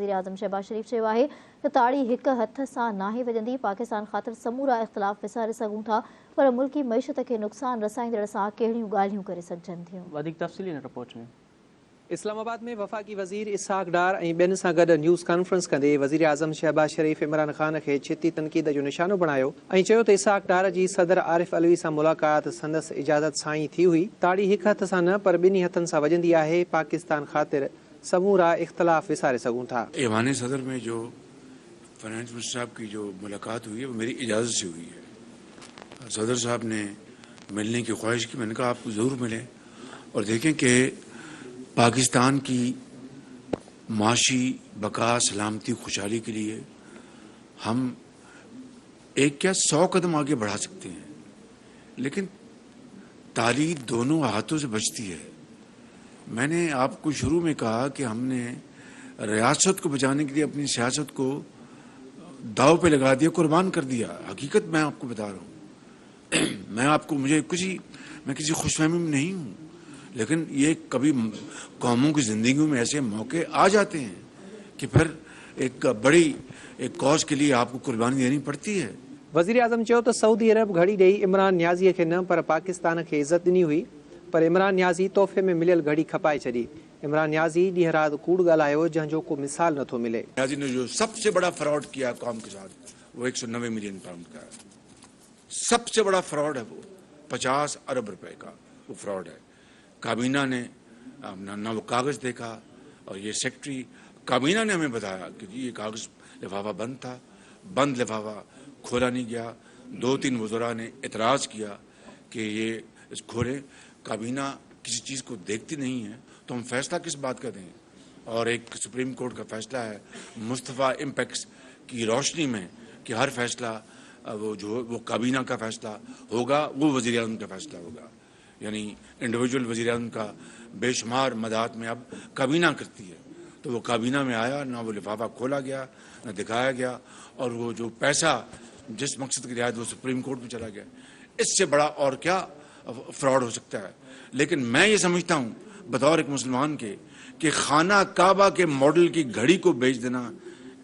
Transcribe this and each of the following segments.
वज़ीर आज़म शहबाज शरीफ़ चयो आहे त ताड़ी हिक हथ सां नाहे वॼंदी। पाकिस्तान ख़ातिर समूरा इख़्तिलाफ़ विसारे सघूं था, पर मुल्की मईशत खे नुक़सान रसाईंदड़ सां कहिड़ियूं ॻाल्हियूं करे सघजनि थियूं। वधीक तफ़सीली इन रिपोर्ट में इस्लामाबाद में वफ़ाक़ी वज़ीर इसहाक़ डार ऐं ॿियनि सां गॾु न्यूज़ कॉन्फ्रेंस कंदे वज़ीर आज़म शहबाज शरीफ़ इमरान ख़ान खे छिती तनक़ीद जो निशानो बणायो ऐं चयो त इसहाक़ डार जी सदर आरिफ अलवी सां मुलाक़ात संदसि इजाज़त सां ई थी हुई। ताड़ी हिक हथ सां न पर ॿिन्ही हथनि सां वॼंदी आहे। पाकिस्तान ख़ातिर समूरा इख़्तिलाफ़ विसारे सघूं था। ईवान सदर में जो फाइनेंस मिनिस्टर साहब की जो मुलाकात हुई है वो मेरी इजाज़त से हुई है। सदर साहब ने मिलने की ख्वाहिश की, मैंने कहा आप ज़रूर मिलें और देखें कि पाकिस्तान की माशी बका सलामती खुशहाली के लिए हम एक क्या 100 कदम आगे बढ़ा सकते हैं, लेकिन ताली दोनों हाथों से बचती है। मैंने आपको शुरू में कहा कि हमने रियासत को बचाने के लिए अपनी सियासत को दाव पे लगा दिया, कुर्बान कर दिया। हकीकत मैं आपको बता रहा हूँ। मैं किसी खुशफहमी में नहीं हूँ, लेकिन ये कभी कौमों की जिंदगियों में ऐसे मौके आ जाते हैं कि फिर एक कॉज के लिए आपको कुर्बानी देनी पड़ती है। वज़ीर आज़म चयो त सऊदी अरब घड़ी ॾेई इमरान न्याज़ीअ खे न पर पाकिस्तान खे इज़त ॾिनी हुई, पर इमरान न्याज़ी तोहफ़े में मिलियल घड़ी खपाए छॾी। इमरान न्याज़ी ॾींहुं राति कूड़ ॻाल्हायो जंहिंजो को मिसाल नथो मिले। न्याज़ी ने जो सबसे बड़ा फ्रॉड किया कौम के साथ वो 190 मिलियन पाउंड का है। सबसे बड़ा फ्रॉड है वो, 50 अरब रुपए का वो फ्रॉड है। काबीना ने ना वो कागज देखा और ये सेक्रेटरी काबीना ने हमें बताया कि ये कागज लिफाफा बंद था, बंद लिफाफा खोला नहीं गया। 2-3 वज़रा ने एतराज़ किया कि ये इस खोले, काबीना किसी चीज़ को देखती नहीं है तो हम फैसला किस बात का दें। और एक सुप्रीम कोर्ट का फैसला है मुस्तफ़ा इम्पैक्ट्स की रोशनी में कि हर फैसला वो काबीना का फैसला होगा, वो वज़ीर आज़म का फैसला होगा। यानी इंडिविजुअल वज़ीर आज़म का बेशुमार मदाद में अब काबीना करती है। तो वो काबीना में आया, ना वो लिफाफा खोला गया, ना दिखाया गया, और वो जो पैसा जिस मकसद के लिए आया वो सुप्रीम कोर्ट में चला गया। इससे बड़ा और क्या फ्रॉड हो सकता है। लेकिन मैं ये समझता हूँ बतौर एक मुसलमान के कि खाना काबा के मॉडल की घड़ी को बेच देना,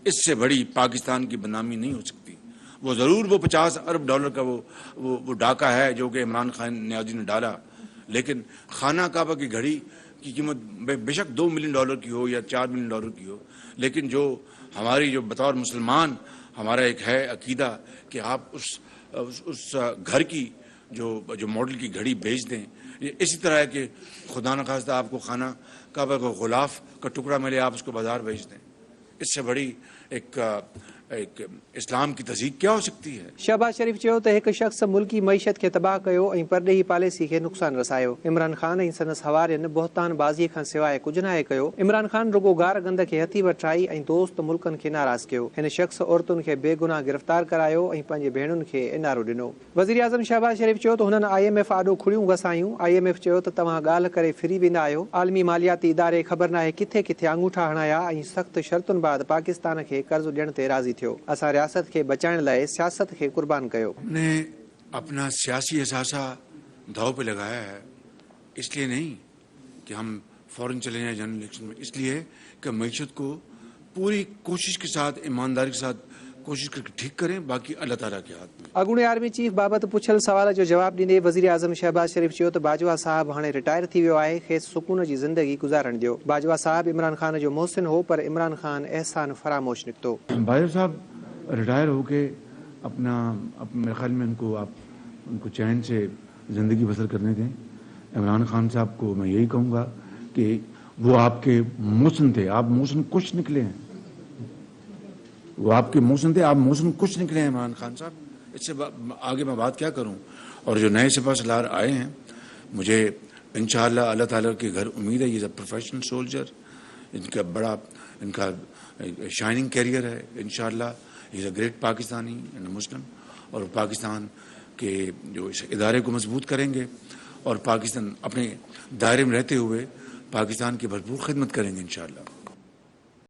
इससे बड़ी पाकिस्तान की बदनामी नहीं हो सकती। वो ज़रूर वो 50 अरब डॉलर का वो डाका है जो कि इमरान खान न्याज़ी ने डाला, लेकिन खाना काबा की घड़ी की कीमत बेशक $2 मिलियन की हो या $4 मिलियन की हो, लेकिन जो हमारी जो बतौर मुसलमान हमारा एक है अकीदा कि आप उस घर की जो मॉडल की घड़ी बेच दें। ये इसी तरह है कि खुदा न खास्ता आपको खाना काबा को गुलाफ का टुकड़ा मिले, आप उसको बाजार बेच दें। इससे बड़ी एक इस्लाम की तहज़ीब क्या हो सकती है। शहबाज शरीफ़ चयो त हिकु शख़्स मुल्की मईशत खे तबाह कयो ऐं परॾेही पॉलिसी खे नुक़सान रसायो। इमरान ख़ान ऐं संदसि हवारियुनि बहितान बाज़ीअ खां सवाइ कुझु नाहे कयो। इमरान ख़ान रुगो गार गंद खे हथी वठाई ऐं दोस्त मुल्कनि खे नाराज़ कयो। हिन शख़्स औरतुनि खे बेगुनाह गिरफ़्तार करायो ऐं पंहिंजे भेणुनि खे इनारो ॾिनो। वज़ीर आज़म शहबाज शरीफ़ चयो त हुननि IMF आॾो खुड़ियूं घसायूं। IMF चयो त तव्हां ॻाल्हि करे फिरी वेंदा आहियो। आलमी मालियाती इदारे ख़बर नाहे किथे किथे आङूठा हणाया ऐं सख़्त शर्तुनि बाद पाकिस्तान खे कर्ज़ ॾियण ते राज़ी थियो। असां रियासत के बचाने लाए सियासत के कुर्बान कयो। ने अपना सियासी असासा दाव पे लगाया है, इसलिए नहीं कि हम फौरन चले जाएं जनरल इलेक्शन में, इसलिए कि मईशत को पूरी कोशिश के साथ ईमानदारी के साथ कोशिश करके ठीक करें, बाकी अल्लाह ताला के हाथ में। अॻूणे आर्मी चीफ बाबत पुछल सवाल जो जवाब ॾींदे वज़ीर आज़म शहबाज शरीफ़ चयो त बाजवा साहब हाणे रिटायर थी वियो आहे, खेसि सुकून जी ज़िंदगी गुज़ारण दियो। बाजवा साहब इमरान खान जो मोहसिन हो, पर इमरान खान एहसान फरामोश निकतो। बाजवा साहब रिटायर होके मेरे ख्याल में उनको चैन से ज़िंदगी बसर करने दें। इमरान खान साहब को मैं यही कहूँगा कि वो आपके मोहसिन थे, आप मोहसिन कुछ निकले हैं। वो आपके मोहसिन थे, आप मोहसिन कुछ निकले हैं इमरान खान साहब। इससे आगे मैं बात क्या करूँ। और जो नए सिपा सलार आए हैं, मुझे इंशाअल्लाह अल्लाह ताला के घर उम्मीद है, ये प्रोफेशनल सोल्जर, इनका शाइनिंग कैरियर है। इंशाअल्लाह is a great Pakistani and Muslim, और पाकिस्तान के जो इस इदारे को मजबूत करेंगे और पाकिस्तान अपने दायरे में रहते हुए पाकिस्तान की भरपूर खिदमत करेंगे इंशाअल्लाह।